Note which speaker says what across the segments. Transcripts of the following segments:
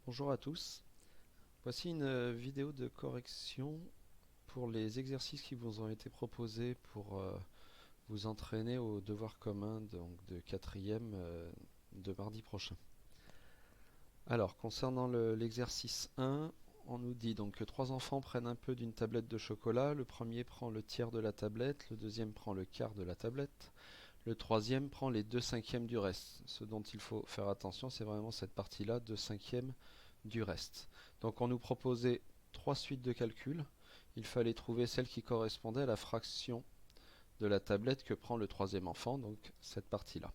Speaker 1: Bonjour à tous. Voici une vidéo de correction pour les exercices qui vous ont été proposés pour vous entraîner au devoir commun donc de quatrième de mardi prochain. Alors, concernant l'exercice 1, on nous dit donc que trois enfants prennent un peu d'une tablette de chocolat. Le premier prend le tiers de la tablette, le deuxième prend le quart de la tablette, le troisième prend les 2/5 du reste. Ce dont il faut faire attention, c'est vraiment cette partie-là, 2/5 du reste. Donc on nous proposait trois suites de calculs. Il fallait trouver celle qui correspondait à la fraction de la tablette que prend le troisième enfant, donc cette partie-là.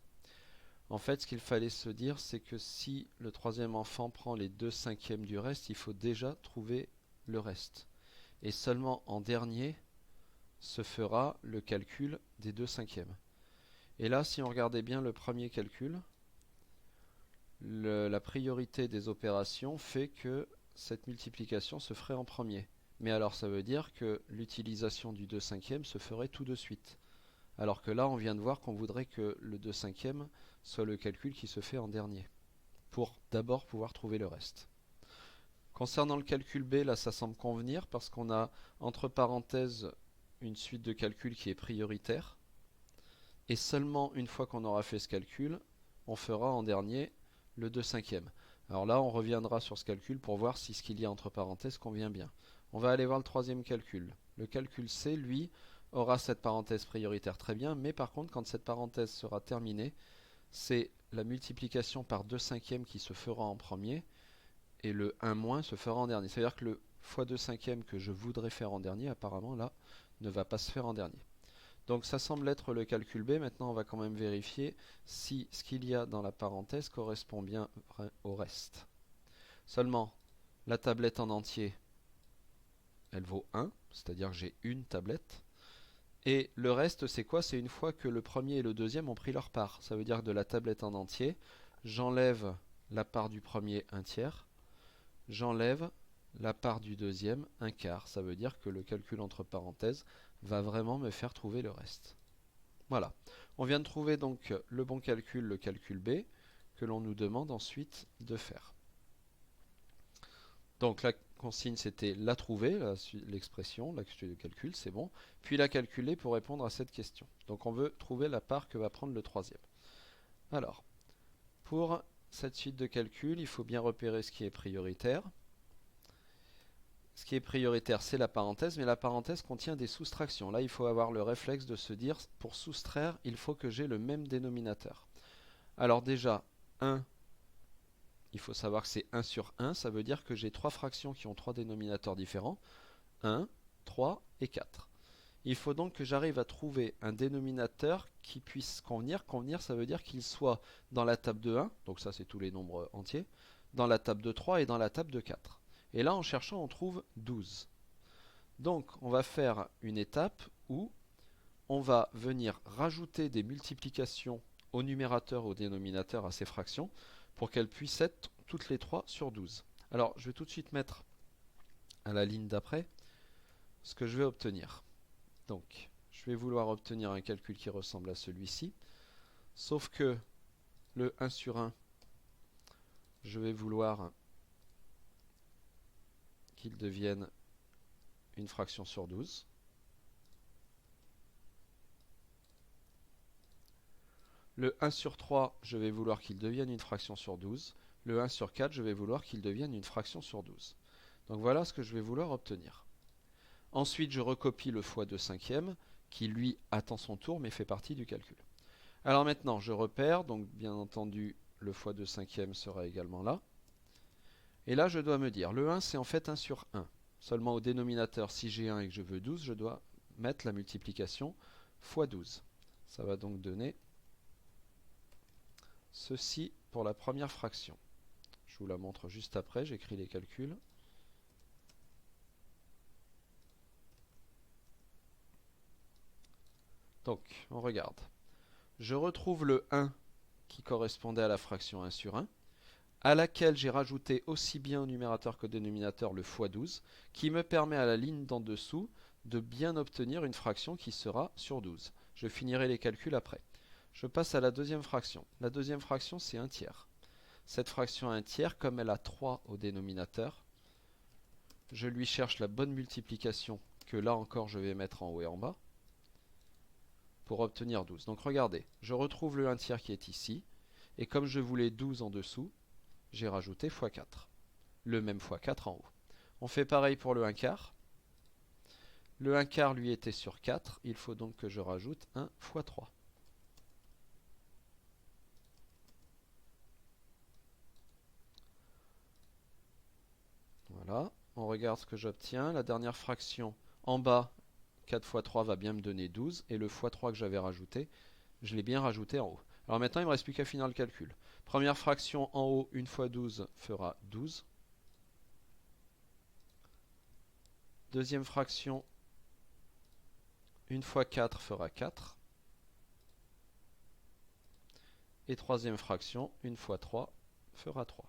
Speaker 1: En fait, ce qu'il fallait se dire, c'est que si le troisième enfant prend les 2/5 du reste, il faut déjà trouver le reste. Et seulement en dernier se fera le calcul des 2/5. Et là, si on regardait bien le premier calcul, la priorité des opérations fait que cette multiplication se ferait en premier. Mais alors ça veut dire que l'utilisation du 2/5 se ferait tout de suite. Alors que là, on vient de voir qu'on voudrait que le 2/5 soit le calcul qui se fait en dernier, pour d'abord pouvoir trouver le reste. Concernant le calcul B, là ça semble convenir parce qu'on a entre parenthèses une suite de calculs qui est prioritaire. Et seulement une fois qu'on aura fait ce calcul, on fera en dernier le 2/5. Alors là, on reviendra sur ce calcul pour voir si ce qu'il y a entre parenthèses convient bien. On va aller voir le troisième calcul. Le calcul C, lui, aura cette parenthèse prioritaire très bien, mais par contre, quand cette parenthèse sera terminée, c'est la multiplication par 2/5 qui se fera en premier, et le 1- se fera en dernier. C'est-à-dire que le fois 2/5 que je voudrais faire en dernier, apparemment, là, ne va pas se faire en dernier. Donc ça semble être le calcul B. Maintenant, on va quand même vérifier si ce qu'il y a dans la parenthèse correspond bien au reste. Seulement, la tablette en entier, elle vaut 1, c'est-à-dire que j'ai une tablette. Et le reste, c'est quoi? C'est une fois que le premier et le deuxième ont pris leur part. Ça veut dire que de la tablette en entier, j'enlève la part du premier, un tiers. J'enlève la part du deuxième, un quart. Ça veut dire que le calcul entre parenthèses va vraiment me faire trouver le reste. Voilà. On vient de trouver donc le bon calcul, le calcul B, que l'on nous demande ensuite de faire. Donc la consigne c'était la trouver, l'expression, la suite de calcul, c'est bon. Puis la calculer pour répondre à cette question. Donc on veut trouver la part que va prendre le troisième. Alors, pour cette suite de calcul, il faut bien repérer ce qui est prioritaire. Ce qui est prioritaire, c'est la parenthèse, mais la parenthèse contient des soustractions. Là, il faut avoir le réflexe de se dire, pour soustraire, il faut que j'ai le même dénominateur. Alors déjà, 1, il faut savoir que c'est 1 sur 1, ça veut dire que j'ai trois fractions qui ont trois dénominateurs différents, 1, 3 et 4. Il faut donc que j'arrive à trouver un dénominateur qui puisse convenir. Convenir, ça veut dire qu'il soit dans la table de 1, donc ça c'est tous les nombres entiers, dans la table de 3 et dans la table de 4. Et là, en cherchant, on trouve 12. Donc, on va faire une étape où on va venir rajouter des multiplications au numérateur et au dénominateur à ces fractions pour qu'elles puissent être toutes les 3 sur 12. Alors, je vais tout de suite mettre à la ligne d'après ce que je vais obtenir. Donc, je vais vouloir obtenir un calcul qui ressemble à celui-ci, sauf que le 1 sur 1, je vais vouloir qu'il devienne une fraction sur 12. Le 1 sur 3, je vais vouloir qu'il devienne une fraction sur 12. Le 1 sur 4, je vais vouloir qu'il devienne une fraction sur 12. Donc voilà ce que je vais vouloir obtenir. Ensuite, je recopie le fois 2/5 qui lui attend son tour mais fait partie du calcul. Alors maintenant, je repère, donc bien entendu, le fois 2/5 sera également là. Et là, je dois me dire, le 1 c'est en fait 1 sur 1. Seulement au dénominateur, si j'ai 1 et que je veux 12, je dois mettre la multiplication fois 12. Ça va donc donner ceci pour la première fraction. Je vous la montre juste après, j'écris les calculs. Donc, on regarde. Je retrouve le 1 qui correspondait à la fraction 1 sur 1, à laquelle j'ai rajouté aussi bien au numérateur qu'au dénominateur le fois 12, qui me permet à la ligne d'en dessous de bien obtenir une fraction qui sera sur 12. Je finirai les calculs après. Je passe à la deuxième fraction. La deuxième fraction, c'est un tiers. Cette fraction a un tiers, comme elle a 3 au dénominateur, je lui cherche la bonne multiplication que là encore je vais mettre en haut et en bas pour obtenir 12. Donc regardez, je retrouve le 1 tiers qui est ici, et comme je voulais 12 en dessous, j'ai rajouté x 4. Le même x 4 en haut. On fait pareil pour le 1 quart. Le 1 quart lui était sur 4, il faut donc que je rajoute 1 x 3. Voilà, on regarde ce que j'obtiens. La dernière fraction en bas, 4 x 3 va bien me donner 12, et le x 3 que j'avais rajouté, je l'ai bien rajouté en haut. Alors maintenant, il ne me reste plus qu'à finir le calcul. Première fraction en haut, 1 fois 12 fera 12. Deuxième fraction, 1 fois 4 fera 4. Et troisième fraction, 1 fois 3 fera 3.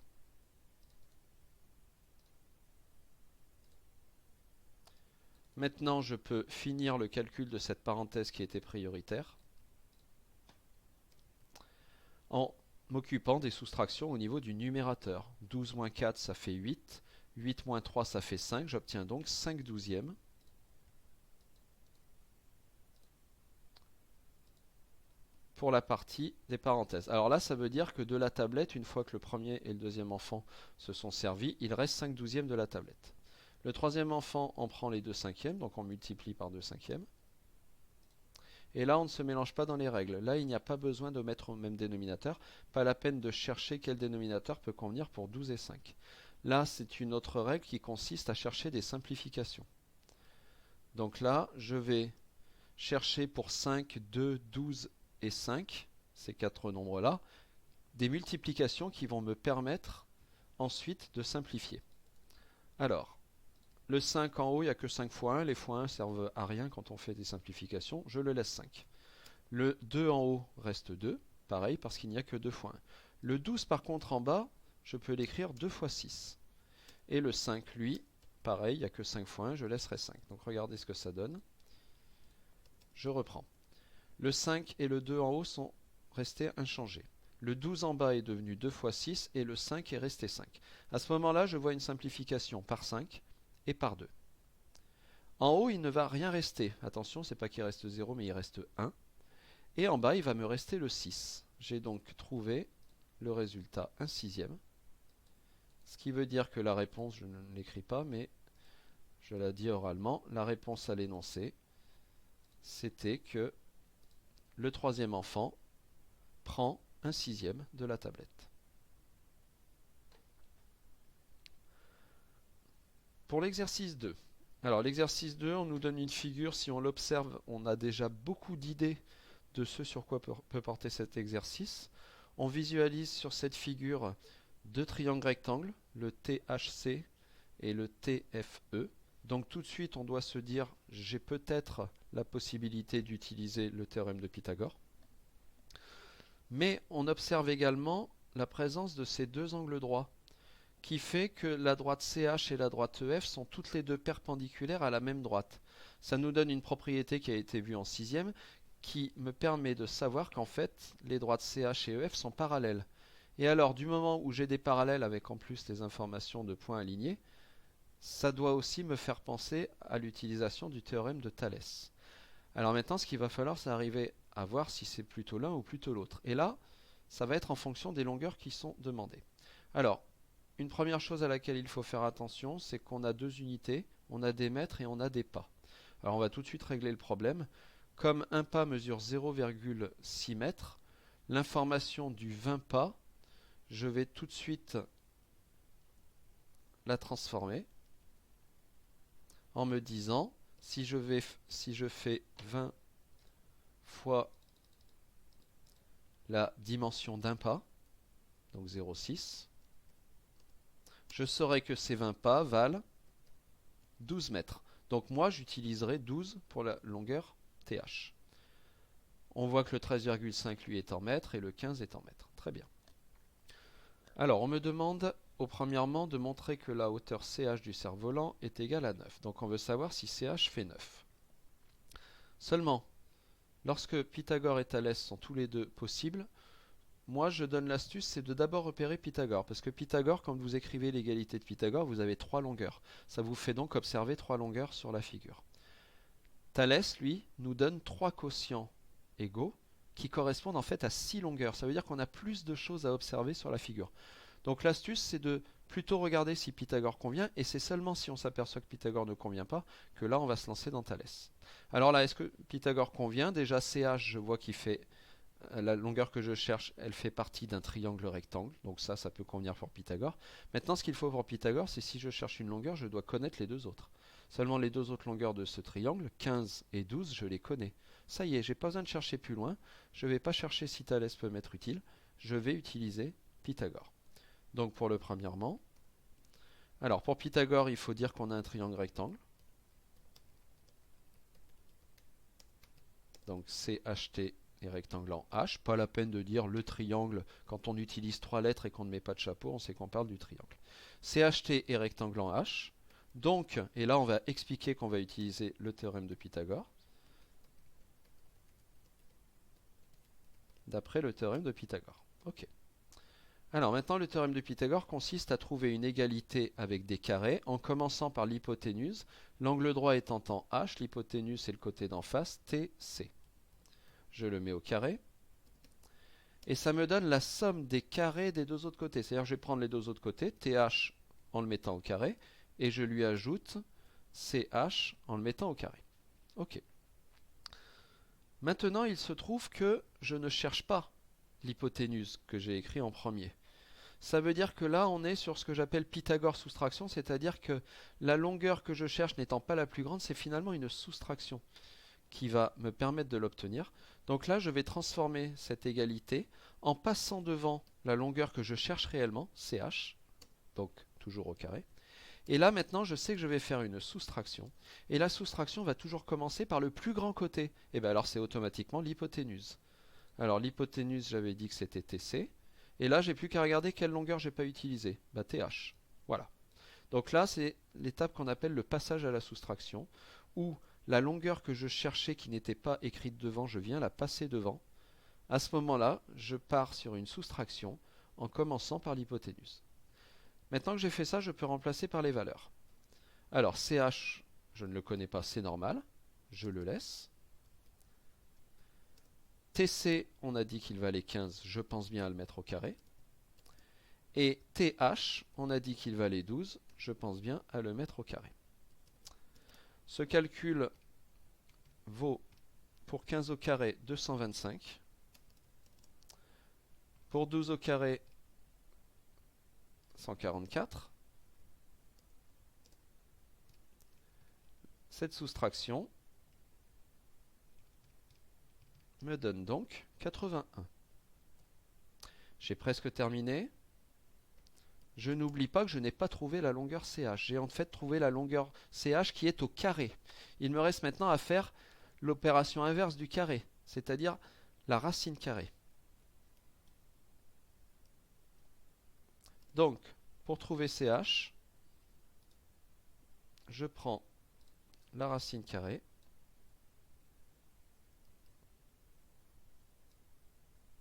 Speaker 1: Maintenant, je peux finir le calcul de cette parenthèse qui était prioritaire en m'occupant des soustractions au niveau du numérateur. 12 moins 4, ça fait 8. 8 moins 3, ça fait 5. J'obtiens donc 5 douzièmes. Pour la partie des parenthèses. Alors là, ça veut dire que de la tablette, une fois que le premier et le deuxième enfant se sont servis, il reste 5 douzièmes de la tablette. Le troisième enfant en prend les 2 cinquièmes, donc on multiplie par 2 cinquièmes. Et là, on ne se mélange pas dans les règles. Là, il n'y a pas besoin de mettre au même dénominateur. Pas la peine de chercher quel dénominateur peut convenir pour 12 et 5. Là, c'est une autre règle qui consiste à chercher des simplifications. Donc là, je vais chercher pour 5, 2, 12 et 5, ces quatre nombres-là, des multiplications qui vont me permettre ensuite de simplifier. Alors, le 5 en haut, il n'y a que 5 fois 1. Les fois 1 servent à rien quand on fait des simplifications. Je le laisse 5. Le 2 en haut reste 2. Pareil, parce qu'il n'y a que 2 fois 1. Le 12 par contre en bas, je peux l'écrire 2 fois 6. Et le 5, lui, pareil, il n'y a que 5 fois 1, je laisserai 5. Donc regardez ce que ça donne. Je reprends. Le 5 et le 2 en haut sont restés inchangés. Le 12 en bas est devenu 2 fois 6 et le 5 est resté 5. À ce moment-là, je vois une simplification par 5 et par 2. En haut, il ne va rien rester. Attention, c'est pas qu'il reste 0, mais il reste 1. Et en bas, il va me rester le 6. J'ai donc trouvé le résultat 1 sixième. Ce qui veut dire que la réponse, je ne l'écris pas, mais je la dis oralement. La réponse à l'énoncé, c'était que le troisième enfant prend 1 sixième de la tablette. Pour l'exercice 2. Alors l'exercice 2, on nous donne une figure. Si on l'observe, on a déjà beaucoup d'idées de ce sur quoi peut porter cet exercice. On visualise sur cette figure deux triangles rectangles, le THC et le TFE. Donc tout de suite, on doit se dire, j'ai peut-être la possibilité d'utiliser le théorème de Pythagore. Mais on observe également la présence de ces deux angles droits, qui fait que la droite CH et la droite EF sont toutes les deux perpendiculaires à la même droite. Ça nous donne une propriété qui a été vue en sixième, qui me permet de savoir qu'en fait, les droites CH et EF sont parallèles. Et alors, du moment où j'ai des parallèles avec en plus les informations de points alignés, ça doit aussi me faire penser à l'utilisation du théorème de Thalès. Alors maintenant, ce qu'il va falloir, c'est arriver à voir si c'est plutôt l'un ou plutôt l'autre. Et là, ça va être en fonction des longueurs qui sont demandées. Alors, une première chose à laquelle il faut faire attention, c'est qu'on a deux unités, on a des mètres et on a des pas. Alors on va tout de suite régler le problème. Comme un pas mesure 0,6 mètres, l'information du 20 pas, je vais tout de suite la transformer en me disant, si je fais 20 fois la dimension d'un pas, donc 0,6, je saurai que ces 20 pas valent 12 mètres. Donc moi, j'utiliserai 12 pour la longueur TH. On voit que le 13,5 lui est en mètres et le 15 est en mètres. Très bien. Alors, on me demande premièrement de montrer que la hauteur CH du cerf-volant est égale à 9. Donc on veut savoir si CH fait 9. Seulement, lorsque Pythagore et Thalès sont tous les deux possibles, moi je donne l'astuce, c'est de d'abord repérer Pythagore. Parce que Pythagore, quand vous écrivez l'égalité de Pythagore, vous avez trois longueurs. Ça vous fait donc observer trois longueurs sur la figure. Thalès, lui, nous donne trois quotients égaux qui correspondent en fait à 6 longueurs. Ça veut dire qu'on a plus de choses à observer sur la figure. Donc l'astuce, c'est de plutôt regarder si Pythagore convient, et c'est seulement si on s'aperçoit que Pythagore ne convient pas que là on va se lancer dans Thalès. Alors là, est-ce que Pythagore convient? Déjà CH, je vois qu'il fait la longueur que je cherche, elle fait partie d'un triangle rectangle, donc ça peut convenir pour Pythagore. Maintenant, ce qu'il faut pour Pythagore, c'est si je cherche une longueur, je dois connaître les deux autres. Seulement les deux autres longueurs de ce triangle, 15 et 12, je les connais. Ça y est, j'ai pas besoin de chercher plus loin, je ne vais pas chercher si Thalès peut m'être utile, je vais utiliser Pythagore. Donc pour le premièrement, alors pour Pythagore, il faut dire qu'on a un triangle rectangle. Donc CHT et rectangle en H. Pas la peine de dire le triangle quand on utilise trois lettres et qu'on ne met pas de chapeau, on sait qu'on parle du triangle. CHT et rectangle en H. Donc, et là on va expliquer qu'on va utiliser le théorème de Pythagore. D'après le théorème de Pythagore. Ok. Alors maintenant, le théorème de Pythagore consiste à trouver une égalité avec des carrés en commençant par l'hypoténuse, l'angle droit étant en H, l'hypoténuse c'est le côté d'en face, TC. Je le mets au carré. Et ça me donne la somme des carrés des deux autres côtés. C'est-à-dire que je vais prendre les deux autres côtés, TH en le mettant au carré, et je lui ajoute CH en le mettant au carré. Ok. Maintenant, il se trouve que je ne cherche pas l'hypoténuse que j'ai écrit en premier. Ça veut dire que là, on est sur ce que j'appelle Pythagore soustraction, c'est-à-dire que la longueur que je cherche n'étant pas la plus grande, c'est finalement une soustraction qui va me permettre de l'obtenir. Donc là, je vais transformer cette égalité en passant devant la longueur que je cherche réellement, CH, donc toujours au carré. Et là, maintenant, je sais que je vais faire une soustraction. Et la soustraction va toujours commencer par le plus grand côté. Et bien alors, c'est automatiquement l'hypoténuse. Alors l'hypoténuse, j'avais dit que c'était TC. Et là, j'ai plus qu'à regarder quelle longueur j'ai pas utilisée. Bah TH. Voilà. Donc là, c'est l'étape qu'on appelle le passage à la soustraction, où la longueur que je cherchais qui n'était pas écrite devant, je viens la passer devant. À ce moment-là, je pars sur une soustraction en commençant par l'hypoténuse. Maintenant que j'ai fait ça, je peux remplacer par les valeurs. Alors CH, je ne le connais pas, c'est normal. Je le laisse. TC, on a dit qu'il valait 15, je pense bien à le mettre au carré. Et TH, on a dit qu'il valait 12, je pense bien à le mettre au carré. Ce calcul vaut pour 15 au carré 225, pour 12 au carré 144. Cette soustraction me donne donc 81. J'ai presque terminé. Je n'oublie pas que je n'ai pas trouvé la longueur CH. J'ai en fait trouvé la longueur CH qui est au carré. Il me reste maintenant à faire l'opération inverse du carré, c'est-à-dire la racine carrée. Donc, pour trouver CH, je prends la racine carrée.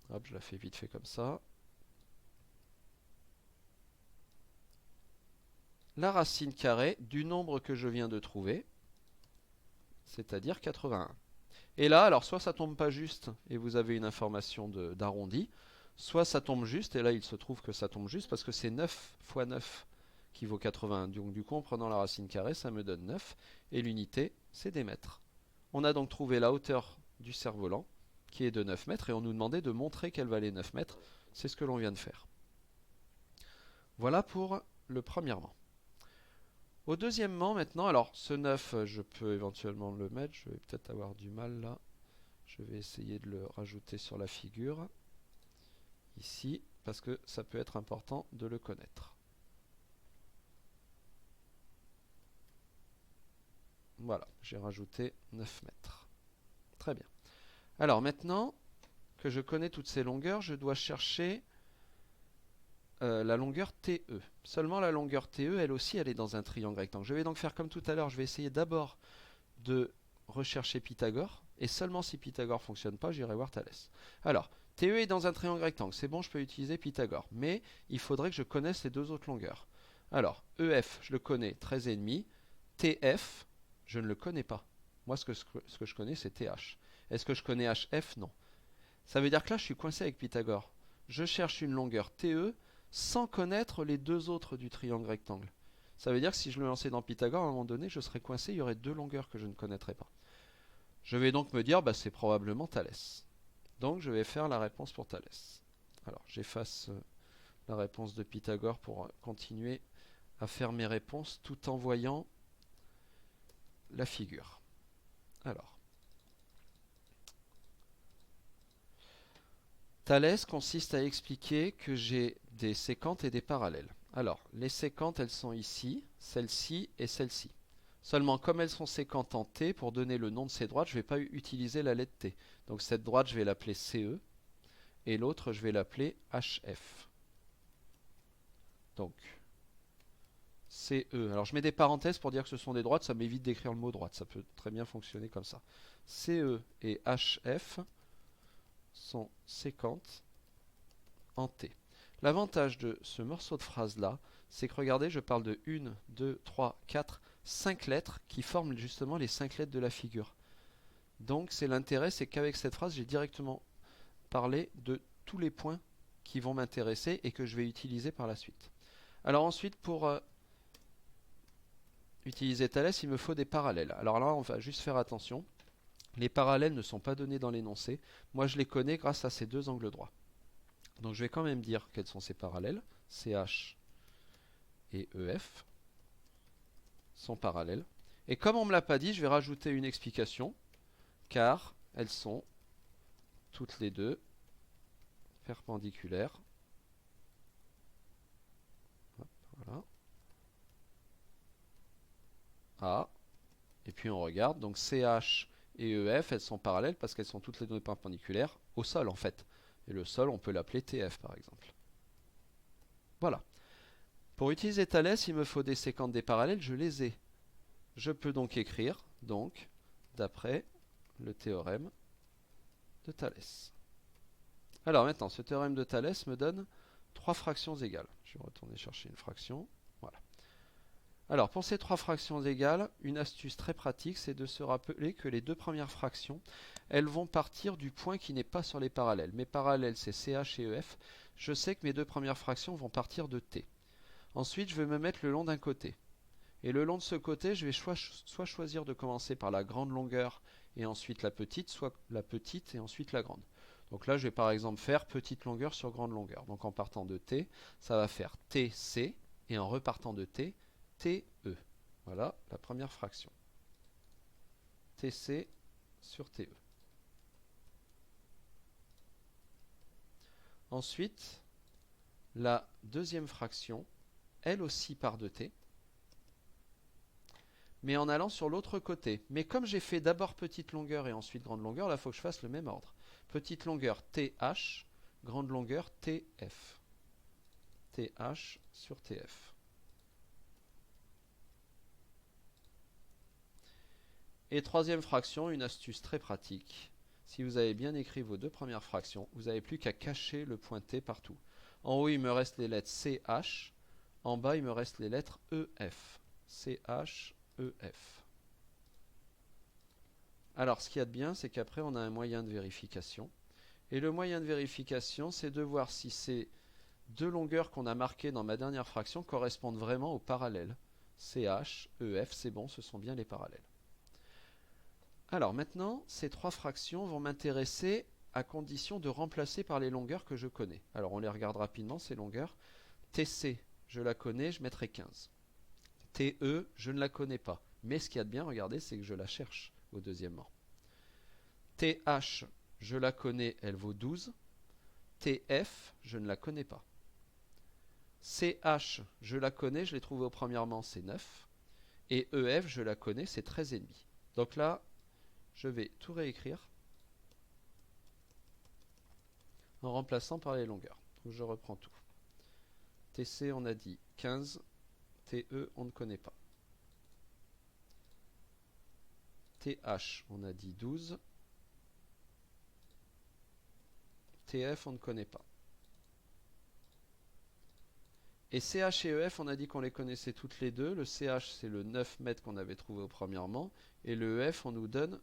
Speaker 1: Hop, je la fais vite fait comme ça. La racine carrée du nombre que je viens de trouver, c'est-à-dire 81. Et là, alors soit ça tombe pas juste et vous avez une information d'arrondi, soit ça tombe juste et là il se trouve que ça tombe juste parce que c'est 9 fois 9 qui vaut 81. Donc du coup en prenant la racine carrée ça me donne 9 et l'unité c'est des mètres. On a donc trouvé la hauteur du cerf-volant qui est de 9 mètres et on nous demandait de montrer qu'elle valait 9 mètres. C'est ce que l'on vient de faire. Voilà pour le premièrement. Au deuxièmement maintenant, alors ce 9 je peux éventuellement le mettre, je vais peut-être avoir du mal là. Je vais essayer de le rajouter sur la figure, ici, parce que ça peut être important de le connaître. Voilà, j'ai rajouté 9 mètres. Très bien. Alors maintenant que je connais toutes ces longueurs, je dois chercher la longueur TE. Seulement la longueur TE, elle aussi, elle est dans un triangle rectangle. Je vais donc faire comme tout à l'heure, je vais essayer d'abord de rechercher Pythagore, et seulement si Pythagore ne fonctionne pas, j'irai voir Thalès. Alors, TE est dans un triangle rectangle, c'est bon, je peux utiliser Pythagore. Mais il faudrait que je connaisse les deux autres longueurs. Alors, EF, je le connais, 13,5. TF, je ne le connais pas. Moi, ce que je connais, c'est TH. Est-ce que je connais HF? Non. Ça veut dire que là, je suis coincé avec Pythagore. Je cherche une longueur TE sans connaître les deux autres du triangle rectangle. Ça veut dire que si je le lançais dans Pythagore, à un moment donné, je serais coincé, il y aurait deux longueurs que je ne connaîtrais pas. Je vais donc me dire, bah, c'est probablement Thalès. Donc je vais faire la réponse pour Thalès. Alors j'efface la réponse de Pythagore pour continuer à faire mes réponses tout en voyant la figure. Alors, Thalès consiste à expliquer que j'ai des séquentes et des parallèles. Alors, les séquentes, elles sont ici, celle-ci et celle-ci. Seulement, comme elles sont séquentes en T, pour donner le nom de ces droites, je ne vais pas utiliser la lettre T. Donc cette droite, je vais l'appeler CE, et l'autre, je vais l'appeler HF. Donc, CE. Alors, je mets des parenthèses pour dire que ce sont des droites, ça m'évite d'écrire le mot droite. Ça peut très bien fonctionner comme ça. CE et HF sont séquentes en T. L'avantage de ce morceau de phrase-là, c'est que regardez, je parle de 1, 2, 3, 4, 5 lettres qui forment justement les 5 lettres de la figure. Donc c'est l'intérêt, c'est qu'avec cette phrase, j'ai directement parlé de tous les points qui vont m'intéresser et que je vais utiliser par la suite. Alors ensuite, pour utiliser Thalès, il me faut des parallèles. Alors là, on va juste faire attention. Les parallèles ne sont pas donnés dans l'énoncé. Moi, je les connais grâce à ces deux angles droits. Donc je vais quand même dire quels sont ces parallèles. CH et EF sont parallèles. Et comme on ne me l'a pas dit, je vais rajouter une explication, car elles sont toutes les deux perpendiculaires. Hop, voilà. A. Et puis on regarde, donc CH et EF, elles sont parallèles parce qu'elles sont toutes les deux perpendiculaires au sol en fait. Et le sol, on peut l'appeler TF par exemple. Voilà. Pour utiliser Thalès, il me faut des séquentes des parallèles, je les ai. Je peux donc écrire, donc, d'après le théorème de Thalès. Alors maintenant, ce théorème de Thalès me donne trois fractions égales. Je vais retourner chercher une fraction. Voilà. Alors, pour ces trois fractions égales, une astuce très pratique, c'est de se rappeler que les deux premières fractions, elles vont partir du point qui n'est pas sur les parallèles. Mes parallèles, c'est CH et EF. Je sais que mes deux premières fractions vont partir de T. Ensuite, je vais me mettre le long d'un côté. Et le long de ce côté, je vais soit choisir de commencer par la grande longueur et ensuite la petite, soit la petite et ensuite la grande. Donc là, je vais par exemple faire petite longueur sur grande longueur. Donc en partant de T, ça va faire TC, et en repartant de T, TE. Voilà la première fraction. TC sur TE. Ensuite, la deuxième fraction, elle aussi part de T, mais en allant sur l'autre côté. Mais comme j'ai fait d'abord petite longueur et ensuite grande longueur, là, il faut que je fasse le même ordre. Petite longueur TH, grande longueur TF. TH sur TF. Et troisième fraction, une astuce très pratique. Si vous avez bien écrit vos deux premières fractions, vous n'avez plus qu'à cacher le point T partout. En haut, il me reste les lettres CH. En bas, il me reste les lettres EF. CH, EF. Alors, ce qu'il y a de bien, c'est qu'après, on a un moyen de vérification. Et le moyen de vérification, c'est de voir si ces deux longueurs qu'on a marquées dans ma dernière fraction correspondent vraiment aux parallèles. CH, EF, c'est bon, ce sont bien les parallèles. Alors maintenant, ces trois fractions vont m'intéresser à condition de remplacer par les longueurs que je connais. Alors on les regarde rapidement, ces longueurs. TC, je la connais, je mettrai 15. TE, je ne la connais pas. Mais ce qu'il y a de bien, regardez, c'est que je la cherche au deuxièmement. TH, je la connais, elle vaut 12. TF, je ne la connais pas. CH, je la connais, je l'ai trouvée au premièrement, c'est 9. Et EF, je la connais, c'est 13,5. Donc là, je vais tout réécrire en remplaçant par les longueurs. Donc je reprends tout. TC, on a dit 15. TE, on ne connaît pas. TH, on a dit 12. TF, on ne connaît pas. Et CH et EF, on a dit qu'on les connaissait toutes les deux. Le CH, c'est le 9 mètres qu'on avait trouvé au premièrement. Et le EF, on nous donne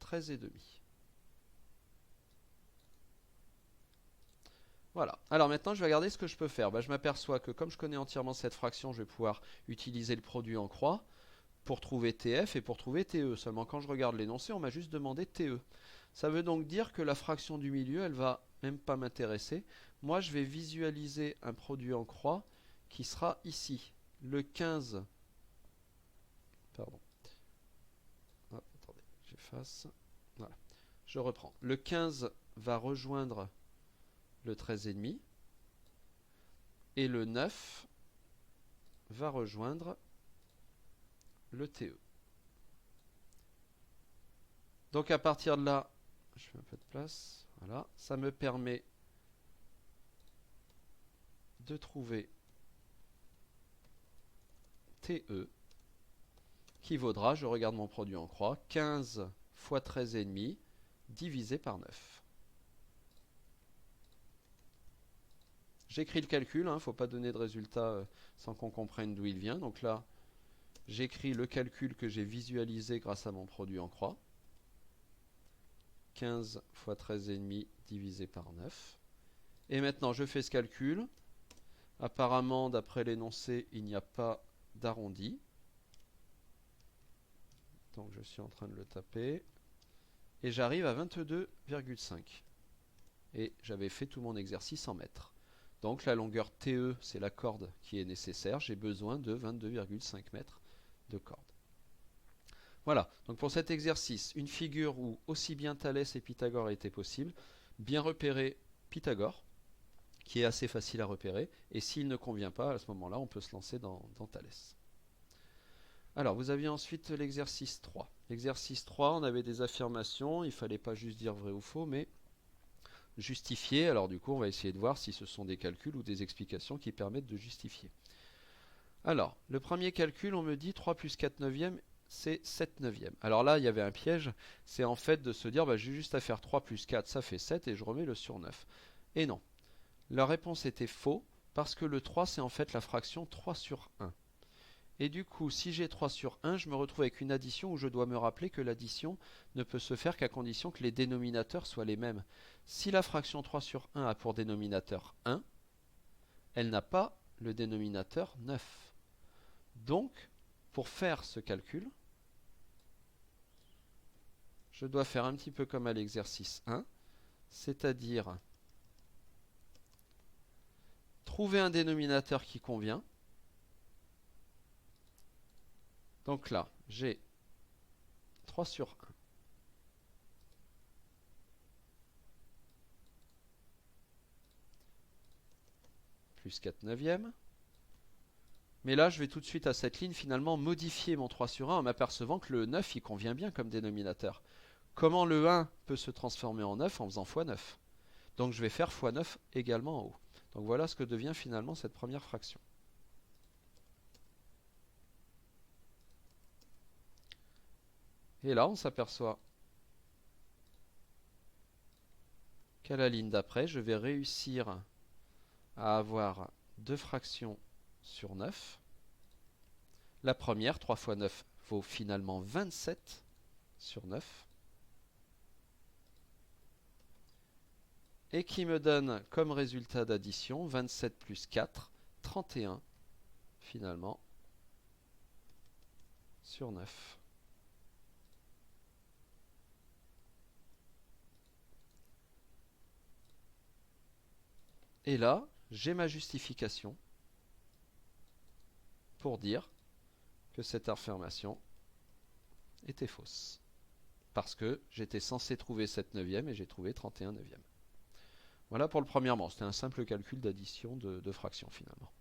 Speaker 1: 13,5. Voilà. Alors maintenant, je vais regarder ce que je peux faire. Je m'aperçois que comme je connais entièrement cette fraction, je vais pouvoir utiliser le produit en croix pour trouver TF et pour trouver TE. Seulement quand je regarde l'énoncé, on m'a juste demandé TE. Ça veut donc dire que la fraction du milieu, elle va même pas m'intéresser. Moi, je vais visualiser un produit en croix qui sera ici. Le 15. Pardon. Ah, attendez, j'efface. Voilà. Je reprends. Le 15 va rejoindre le 13,5. Et le 9 va rejoindre le TE. Donc à partir de là, je fais un peu de place. Voilà. Ça me permet de trouver TE qui vaudra, je regarde mon produit en croix, 15 fois 13,5 divisé par 9. J'écris le calcul, il ne faut pas donner de résultat sans qu'on comprenne d'où il vient. Donc là, j'écris le calcul que j'ai visualisé grâce à mon produit en croix. 15 fois 13,5 divisé par 9. Et maintenant, je fais ce calcul. Apparemment, d'après l'énoncé, il n'y a pas d'arrondi. Donc je suis en train de le taper. Et j'arrive à 22,5. Et j'avais fait tout mon exercice en mètres. Donc la longueur TE, c'est la corde qui est nécessaire. J'ai besoin de 22,5 mètres de corde. Voilà, donc pour cet exercice, une figure où aussi bien Thalès et Pythagore étaient possibles, bien repérer Pythagore, qui est assez facile à repérer, et s'il ne convient pas, à ce moment-là, on peut se lancer dans Thalès. Alors, vous aviez ensuite l'exercice 3. L'exercice 3, on avait des affirmations, il ne fallait pas juste dire vrai ou faux, mais justifier. Alors du coup, on va essayer de voir si ce sont des calculs ou des explications qui permettent de justifier. Alors, le premier calcul, on me dit 3 plus 4 neuvièmes, c'est 7 neuvièmes. Alors là, il y avait un piège, c'est en fait de se dire, j'ai juste à faire 3 plus 4, ça fait 7, et je remets le sur 9. Et non, la réponse était faux, parce que le 3, c'est en fait la fraction 3 sur 1. Et du coup, si j'ai 3 sur 1, je me retrouve avec une addition où je dois me rappeler que l'addition ne peut se faire qu'à condition que les dénominateurs soient les mêmes. Si la fraction 3 sur 1 a pour dénominateur 1, elle n'a pas le dénominateur 9. Donc, pour faire ce calcul, je dois faire un petit peu comme à l'exercice 1, c'est-à-dire trouver un dénominateur qui convient. Donc là, j'ai 3 sur 1. Plus 4 neuvièmes. Mais là, je vais tout de suite à cette ligne finalement modifier mon 3 sur 1 en m'apercevant que le 9, il convient bien comme dénominateur. Comment le 1 peut se transformer en 9 en faisant x9? Donc je vais faire x9 également en haut. Donc voilà ce que devient finalement cette première fraction. Et là, on s'aperçoit qu'à la ligne d'après, je vais réussir à avoir deux fractions sur 9. La première, 3 fois 9, vaut finalement 27 sur 9. Et qui me donne comme résultat d'addition 27 plus 4, 31 finalement sur 9. Et là, j'ai ma justification pour dire que cette affirmation était fausse. Parce que j'étais censé trouver 7 neuvièmes et j'ai trouvé 31 neuvièmes. Voilà pour le premièrement, c'était un simple calcul d'addition de fractions finalement.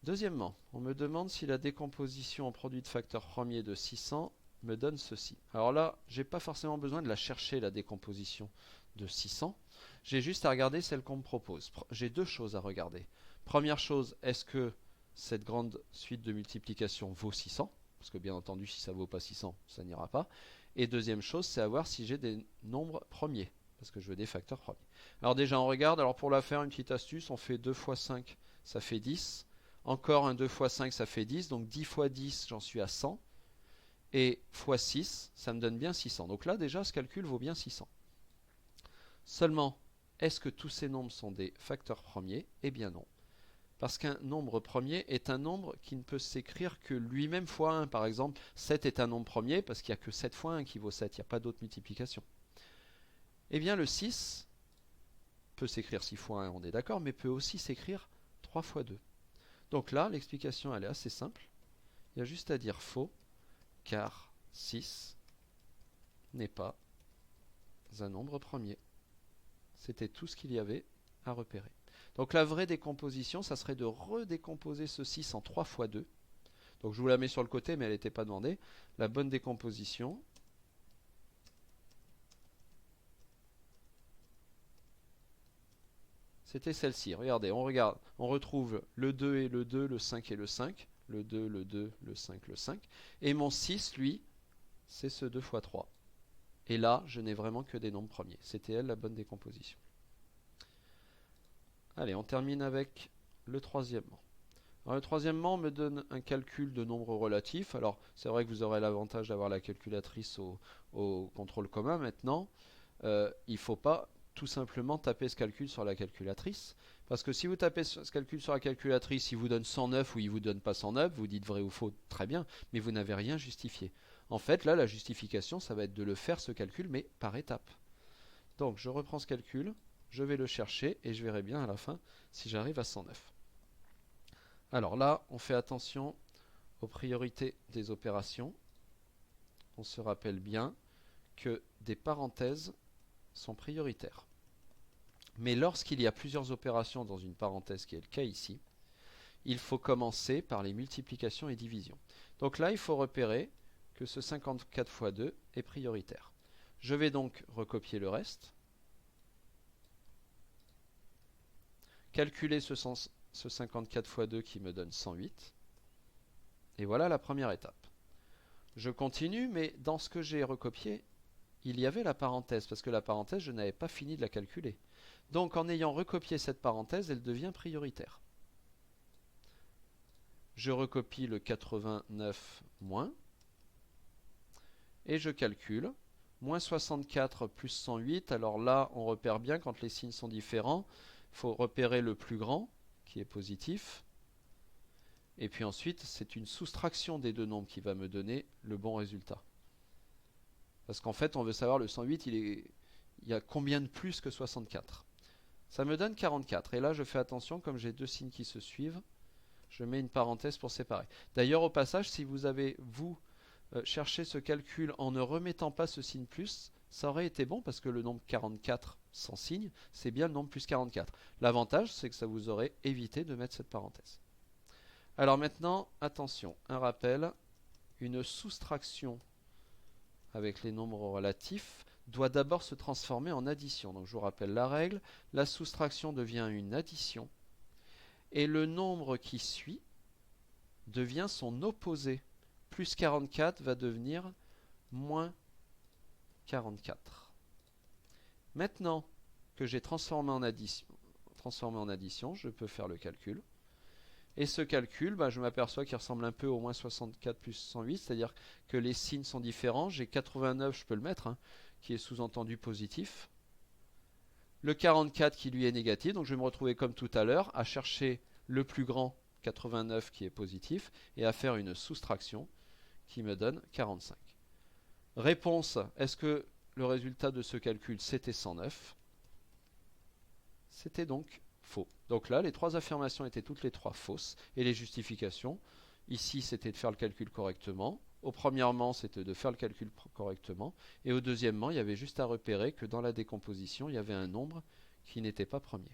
Speaker 1: Deuxièmement, on me demande si la décomposition en produit de facteur premier de 600 me donne ceci. Alors là, j'ai pas forcément besoin de la chercher, la décomposition de 600. J'ai juste à regarder celle qu'on me propose. J'ai deux choses à regarder. Première chose, est-ce que cette grande suite de multiplication vaut 600? Parce que bien entendu, si ça ne vaut pas 600, ça n'ira pas. Et deuxième chose, c'est à voir si j'ai des nombres premiers. parce que je veux des facteurs premiers. Alors déjà, on regarde. Alors pour la faire, une petite astuce, on fait 2 fois 5, ça fait 10. Encore un 2 fois 5, ça fait 10. Donc 10 fois 10, j'en suis à 100. Et fois 6, ça me donne bien 600. Donc là, déjà, ce calcul vaut bien 600. Seulement, est-ce que tous ces nombres sont des facteurs premiers? Eh bien non. Parce qu'un nombre premier est un nombre qui ne peut s'écrire que lui-même fois 1. Par exemple, 7 est un nombre premier parce qu'il n'y a que 7 fois 1 qui vaut 7. Il n'y a pas d'autre multiplication. Eh bien, le 6 peut s'écrire 6 fois 1, on est d'accord, mais peut aussi s'écrire 3 fois 2. Donc là, l'explication, elle est assez simple. Il y a juste à dire faux, car 6 n'est pas un nombre premier. C'était tout ce qu'il y avait à repérer. Donc la vraie décomposition, ça serait de redécomposer ce 6 en 3 fois 2. Donc je vous la mets sur le côté, mais elle n'était pas demandée. La bonne décomposition, c'était celle-ci. Regardez, on regarde, on retrouve le 2 et le 2, le 5 et le 5. Le 2, le 2, le 5, le 5. Et mon 6, lui, c'est ce 2 fois 3. Et là, je n'ai vraiment que des nombres premiers. C'était elle la bonne décomposition. Allez, on termine avec le troisièmement. Alors, le troisièmement me donne un calcul de nombres relatifs. Alors, c'est vrai que vous aurez l'avantage d'avoir la calculatrice au contrôle commun maintenant. Il ne faut pas tout simplement taper ce calcul sur la calculatrice. Parce que si vous tapez ce calcul sur la calculatrice, il vous donne 109 ou il ne vous donne pas 109, vous dites vrai ou faux, très bien, mais vous n'avez rien justifié. En fait, là, la justification, ça va être de le faire ce calcul, mais par étapes. Donc, je reprends ce calcul, je vais le chercher et je verrai bien à la fin si j'arrive à 109. Alors là, on fait attention aux priorités des opérations. On se rappelle bien que des parenthèses sont prioritaires. Mais lorsqu'il y a plusieurs opérations dans une parenthèse, qui est le cas ici, il faut commencer par les multiplications et divisions. Donc là, il faut repérer que ce 54 fois 2 est prioritaire. Je vais donc recopier le reste, calculer ce 54 fois 2 qui me donne 108, et voilà la première étape. Je continue, mais dans ce que j'ai recopié, il y avait la parenthèse, parce que la parenthèse, je n'avais pas fini de la calculer. Donc en ayant recopié cette parenthèse, elle devient prioritaire. Je recopie le 89 moins, et je calcule. Moins 64 plus 108, alors là, on repère bien quand les signes sont différents. Il faut repérer le plus grand, qui est positif. Et puis ensuite, c'est une soustraction des deux nombres qui va me donner le bon résultat. Parce qu'en fait, on veut savoir le 108, il y a combien de plus que 64. Ça me donne 44. Et là, je fais attention, comme j'ai deux signes qui se suivent, je mets une parenthèse pour séparer. D'ailleurs, au passage, si vous avez, cherché ce calcul en ne remettant pas ce signe plus, ça aurait été bon parce que le nombre 44 sans signe, c'est bien le nombre plus 44. L'avantage, c'est que ça vous aurait évité de mettre cette parenthèse. Alors maintenant, attention, un rappel, une soustraction avec les nombres relatifs doit d'abord se transformer en addition. Donc je vous rappelle la règle, la soustraction devient une addition et le nombre qui suit devient son opposé. Plus 44 va devenir moins 44. Maintenant que j'ai transformé en addition, je peux faire le calcul. Et ce calcul, je m'aperçois qu'il ressemble un peu au moins 64 plus 108, c'est-à-dire que les signes sont différents. J'ai 89, je peux le mettre, qui est sous-entendu positif. Le 44 qui lui est négatif, donc je vais me retrouver comme tout à l'heure à chercher le plus grand 89 qui est positif et à faire une soustraction qui me donne 45. Réponse, est-ce que le résultat de ce calcul c'était 109? C'était donc faux. Donc là, les trois affirmations étaient toutes les trois fausses. Et les justifications, ici c'était de faire le calcul correctement. Au premièrement, c'était de faire le calcul correctement. Et au deuxièmement, il y avait juste à repérer que dans la décomposition, il y avait un nombre qui n'était pas premier.